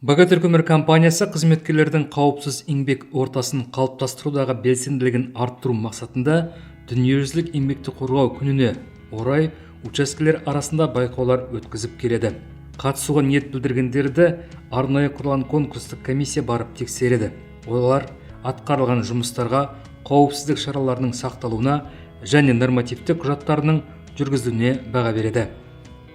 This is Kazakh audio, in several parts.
Богатырь көмір компаниясы қызметкерлердің қауіпсіз еңбек ортасын қалыптастырудағы белсенділігін арттыру мақсатында дүниежүзілік еңбекті қорғау күніне орай учаскелер арасында байқаулар өткізіп келеді. Қатысуға ниет білдіргендерді арнайы құрылған конкурстық комиссия барып тексереді. Олар атқарылған жұмыстарға, қауіпсіздік шараларының сақталуына және нормативтік құжаттарының жүргізілуіне баға береді.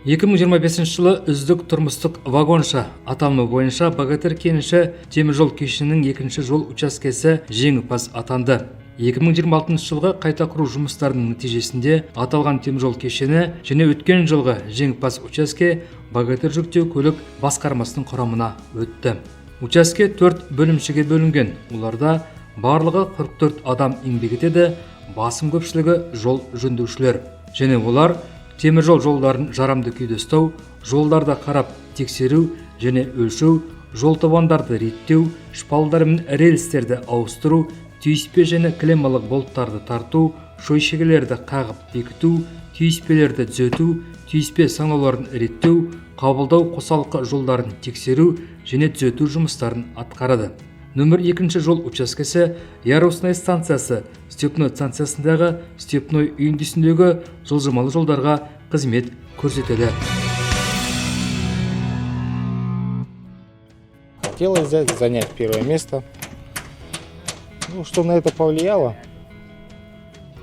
2025 жылы үздік тұрмыстық вагонша аталымы бойынша Богатырь кеніші теміржол кешенінің екінші жол учаскесі жеңімпаз атанды. 2026 жылғы қайта құру жұмыстарының нәтижесінде аталған теміржол кешені және өткен жылғы жеңімпаз учаске Богатырь жүктеу көлік басқармасының құрамына өтті. Учаске 4 бөлімшеге бөлінген. Оларда барлығы 44 адам еңбек етеді, басым көпшілігі жол жөндеушілер. Және олар теміржол жолдарын жарамды күйде ұстау, жолдарда қарап тексеру және өлшеу, жол табандарды реттеу, шпалдар мен рельстерді ауыстыру, түйіспе және клеммалық болттарды тарту, шойшегелерді қағып бекіту, түйіспелерді түзету, түйіспе саңылауларын реттеу, қабылдау қосалқы жолдарын тексеру және түзету жұмыстарын атқарады. Нөмір 2 жол учаскесі Ярусная станциясы Степной станциясындағы Степной үйіндісіндегі жылжымалы жолдарға қызмет көрсетеді. Хотелось занять первое место. Что на это повлияло?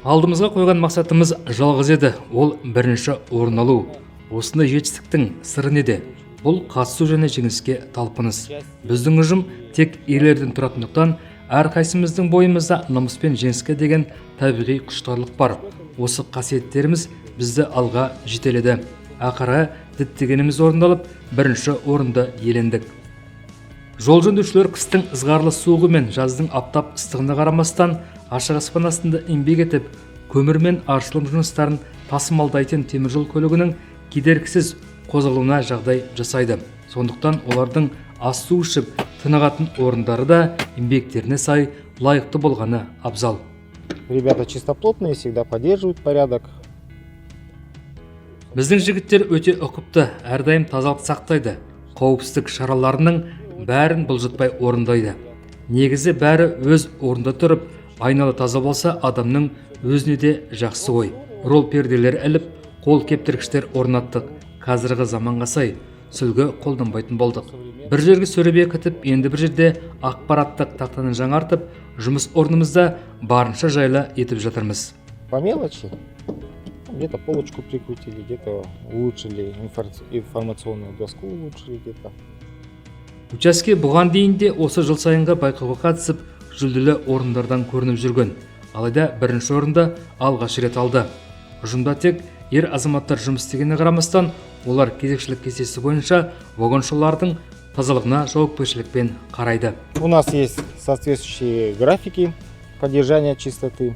Алдымызға қойған мақсатымыз жалғыз еді, ол бірінші орын алу. Осындай жетістіктің сыры неде? Бұл қатысу және жеңіске талпыныс. Біздің ұжым тек ерлерден тұратындықтан, әрқайсымыздың бойымызда намыс пен жеңіске деген табиғи құштарлық бар. Осы қасиеттеріміз бізді алға жетеледі. Ақыры діттегеніміз орындалып, бірінші орынды иелендік. Жол жөндеушілер қыстың ызғарлы суығы мен жаздың аптап ыстығына қарамастан ашық аспан астында еңбек етіп, көмір мен аршылым жұмыстарын тасымалдайтын теміржол көлігінің кедергісіз қозғалуына жағдай жасайды. Сондықтан олардың ас су ішіп тынығатын орындары да еңбектеріне сай лайықты болғаны абзал. Ребята чистоплотные, всегда поддерживают порядок. Біздің жігіттер өте ұқыпты, әрдайым тазалық сақтайды. Қауіпсіздік шараларының бәрін бұлжытпай орындайды. Негізі бәрі өз орында тұрып, айналы таза болса адамның өзіне де жақсы ой. Рол перделер іліп, қол кептіргіштер орнаттық. Қазіргі заманға сай сүлгі қолданбайтын болдық. Бір жерге сөребе кітіп, енді бір жерде ақпараттық тақтаны жаңартып, жұмыс орнымызда барынша жайлы етіп жатырмыз. По мелочи, где-то полочку прикрутили, где-то улучшили информационную доску, улучшили где-то. Учаске бұған дейін де осы жыл сайынғы байқауға қатысып, жүлделі орындардан көрініп жүрген. Алайда бірінші орында алғаш рет алды. Ұжымда тек ер азаматтар жұмыс істегеніне қарамастан, олар кезекшілік кестесі бойынша вагоншылардың тазалығына жауапкершілікпен қарайды. У нас есть соответствующие графики поддержания чистоты.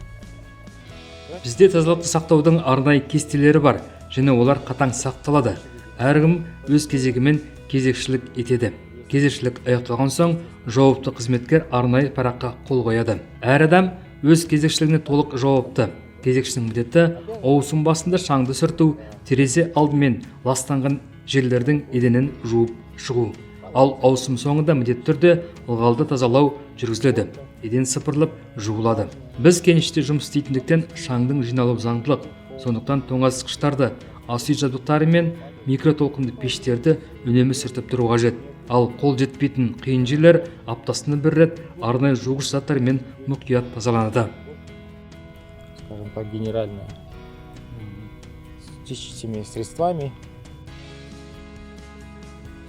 Бізде тазалықты сақтаудың арнайы кестелері бар, және олар қатаң сақталады. Әркім өз кезегімен кезекшілік етеді. Кезекшілік аяқталған соң, жауапты қызметкер арнайы параққа қол қояды. Әр адам өз кезекшілігіне толық жауапты. Кезекшінің міндеті ауысым басында шаңды сүрту, терезе алдымен ластанған жерлердің еденін жуып шығу. Ал ауысым соңында міндетті түрде ылғалды тазалау жүргізіледі. Еден сыпырылып жуылады. Біз кеніште жұмыс істейтіндіктен шаңдың жиналу заңдылық. Сондықтан тоңазытқыштарды, ас үй жабдықтары мен микротолқынды пештерді үнемі сүртіп тұру қажет. Ал қол жетпейтін қиын жерлер аптасына бір рет арнайы жуғыш заттармен мұқият тазаланады. Скажем так, генерально с чистыми средствами.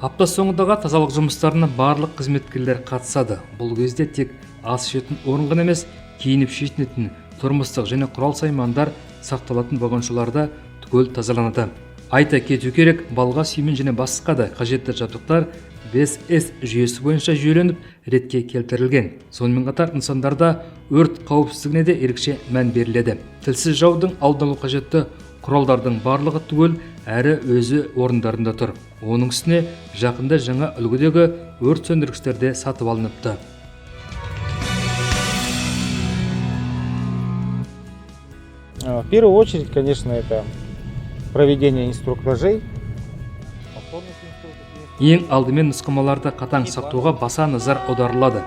Апта соңындағы тазалық жұмыстарына барлық қызметкерлер қатысады. Бұл кезде тек ас ішетін орын ғана емес, киініп шетінетін тұрмыстық және құрал саймандар сақталатын вагоншаларда түгел тазаланады. Айта кету керек, балға сүймен және басқа да қажетті жабдықтар 5S жүйесі бойынша жүйеленіп ретке келтірілген. Сонымен қатар нысандарда өрт қауіпсіздігіне де ерекше мән беріледі. Тілсіз жаудың алдын алу қажетті құралдардың барлығы түгел әрі өзі орындарында тұр. Оның үстіне жақында жаңа үлгідегі өрт сөндіргіштер де сатып алыныпты. В первую очередь, конечно, это проведение инструктажей. Повторных инструктажей. Ең алдымен нұсқамаларды қатаң сақтауға баса назар аударылады.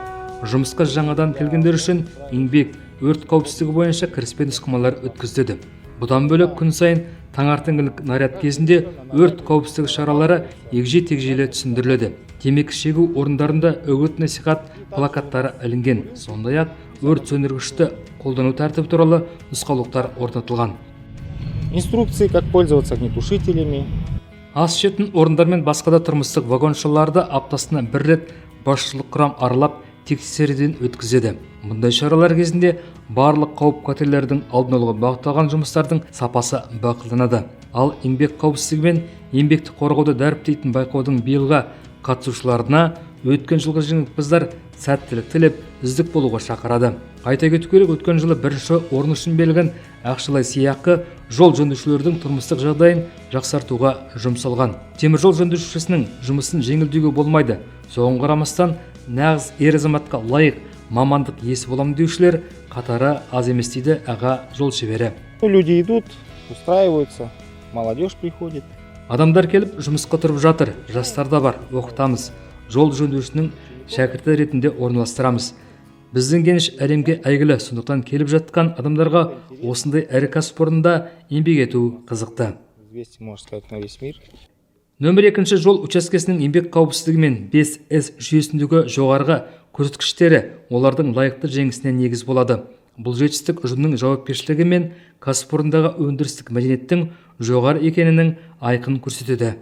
Жұмысқа жаңадан келгендер үшін еңбек өрт қауіпсіздігі бойынша кіріспе нұсқамалар өткізіледі. Бұдан бөлек күн сайын таңертеңгілік наряд кезінде өрт қауіпсіздігі шаралары егжей-тегжейлі түсіндіріледі. Темекі шегу орындарында үгіт-насихат плакаттары ілінген. Сондай-ақ өрт сөндіргішті қолдану тәртібі туралы нұсқаулықтар орнатылған. Инструкции, как пользоваться огнетушителями. Ас ішетін орындар мен басқа да тұрмыстық вагоншаларды аптасына бір рет басшылық құрам аралап тексеруден өткізеді. Мұндай шаралар кезінде барлық қауіп қатерлердің алдын алуға бағытталған жұмыстардың сапасы бақыланады. Ал еңбек қауіпсіздігі мен еңбекті қорғауды дәріптейтін байқаудың биылғы қатысушыларына өткен жылғы жеңімпаздар сәттілік тілеп үздік болуға шақырады. Айта кету керек, өткен жылы бірінші орын үшін берілген ақшалай сыйақы жол жөндеушілердің тұрмыстық жағдайын жақсартуға жұмсалған. Темір жол жөндеушісінің жұмысын жеңілдеуге болмайды. Соған қарамастан нағыз ер азаматқа лайық мамандық иесі боламын деушілер қатары аз емес дейді аға жол шебері. Люди идут, устраиваются, молодежь приходит. Адамдар келіп жұмысқа тұрып жатыр, жастар да бар, оқытамыз. Жол жөндеушінің шәкірті ретінде орналастырамыз. Біздің геніш әлемге әйгілі, сондықтан келіп жатқан адамдарға осындай ірі кәсіпорында еңбек ету қызықты. Известие, можно сказать, на весь мир. Нөмір 2 жол учаскесінің еңбек қауіпсіздігі мен 5С жүйесіндегі жоғарғы көрсеткіштері олардың лайықты жеңісіне негіз болады. Бұл жетістік ұжымның жауапкершілігі мен кәсіпорындағы өндірістік мәдениеттің жоғары екенінің айқын көрсетеді.